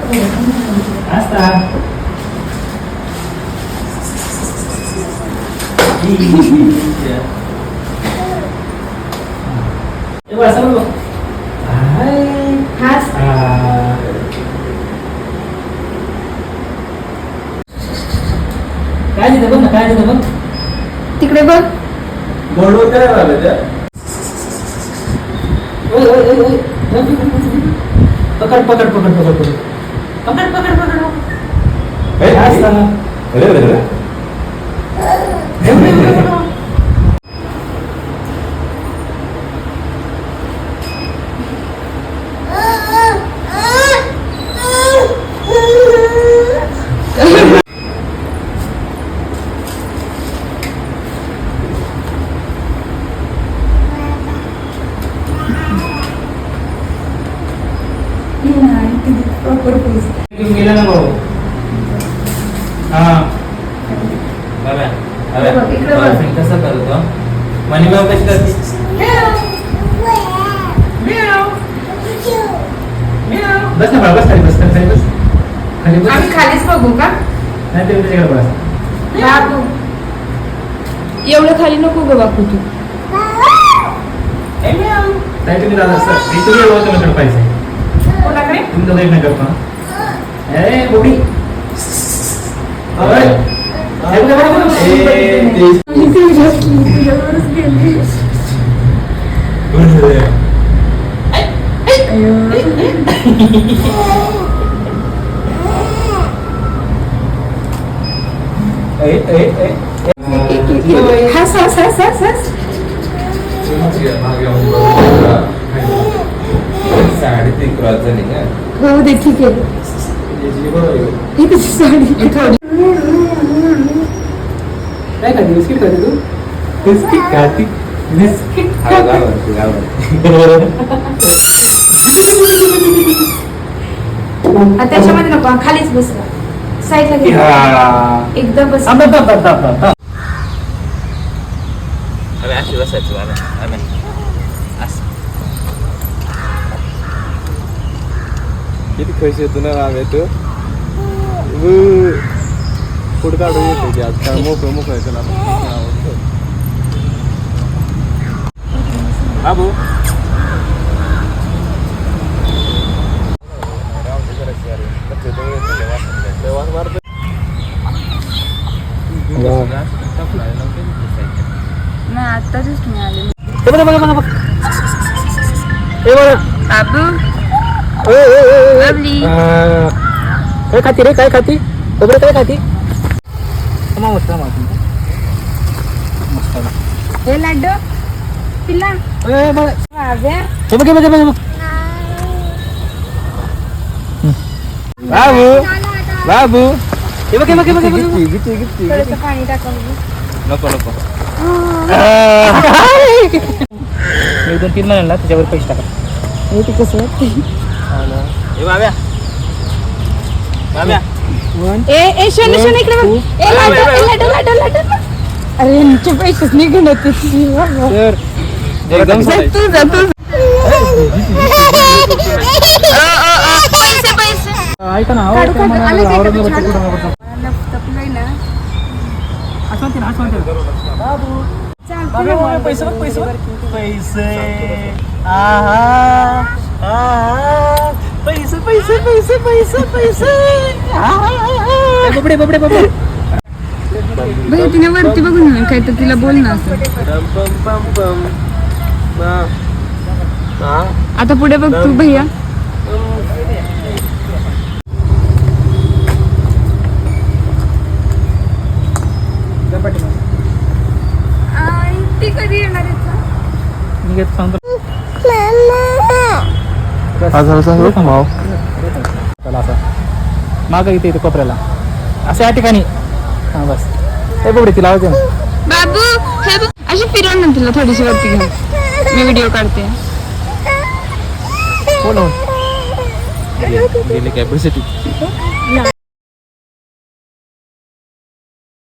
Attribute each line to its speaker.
Speaker 1: काय देतं बघ ना, काय देतं बघ
Speaker 2: तिकडे बघ.
Speaker 3: बरोबर काय झालं त्या
Speaker 1: पकड पकड पकड पकड पकड पकड पकड पकड गेला ना भाऊ. कसं करतो मनी भाऊ कशी करते बस ना बस खाली बस खाली बस खाली बस.
Speaker 2: आम्ही खालीच बघू का?
Speaker 1: नाही ते तुझ्याकडे बस.
Speaker 2: बाबू एवढं खाली नको ग बापू तू.
Speaker 1: नाही तुम्ही दादा सर मी तुम्ही एवढं तुमच्याकडे पाहिजे
Speaker 2: कोणाकडे?
Speaker 1: तुम्ही दोघं एक नाही करतो. ए बोडी
Speaker 2: हस हस हस हस हस. हो दे ठीक आहे. ही तुझी साडी थोडी.
Speaker 1: काय खाते बिस्किट खाते तू बिस्किट खाती बिस्किट
Speaker 2: त्याच्यामध्ये नको खालीच बस साईडला घे. एकदम बस.
Speaker 3: अशी बसायचं किती खुश येतो ना आम्ही तो पुढे काढून येतो की आज काय मोकळं मोकळं येतं ना बाबू
Speaker 2: नाही आत्ताच तुम्ही आले. बाबू
Speaker 1: काय खाती रे काय खाती खोबरं काय खाती
Speaker 2: हे लाडू पिल्ला
Speaker 1: बाबू बाबू
Speaker 2: पाणी टाकून
Speaker 3: नको नको
Speaker 1: एक 2-3 महिन्याला त्याच्यावर पैसे टाका
Speaker 2: ते कसं
Speaker 3: बाब्या बाब्या
Speaker 2: ए शोने शोने इकडे बघ. ए लाडू लाडू लाडू लाडू. अरे यांचे पैसेच निघून होते.
Speaker 3: एकदम
Speaker 2: तू जा तू. पैसे पैसे
Speaker 1: ऐका ना
Speaker 2: तपलंय ना.
Speaker 1: पैसे पैसे पैसे पैसे पैसे पैसे पैसे पैसे बबडे बबडे बबडे
Speaker 2: बघ तिने वरती बघून ना काय तर तिला बोल ना असं. आता पुढे बघ तू भैया. ती कधी येणार
Speaker 1: माग इथे कोपऱ्याला असं या ठिकाणी. हा बस हे बघ तिला आवाज
Speaker 2: बाबू हे अशी फिरव ना तिला थोडीशी वरती घेऊन. मी व्हिडिओ काढते.
Speaker 3: गेले कॅपॅसिटी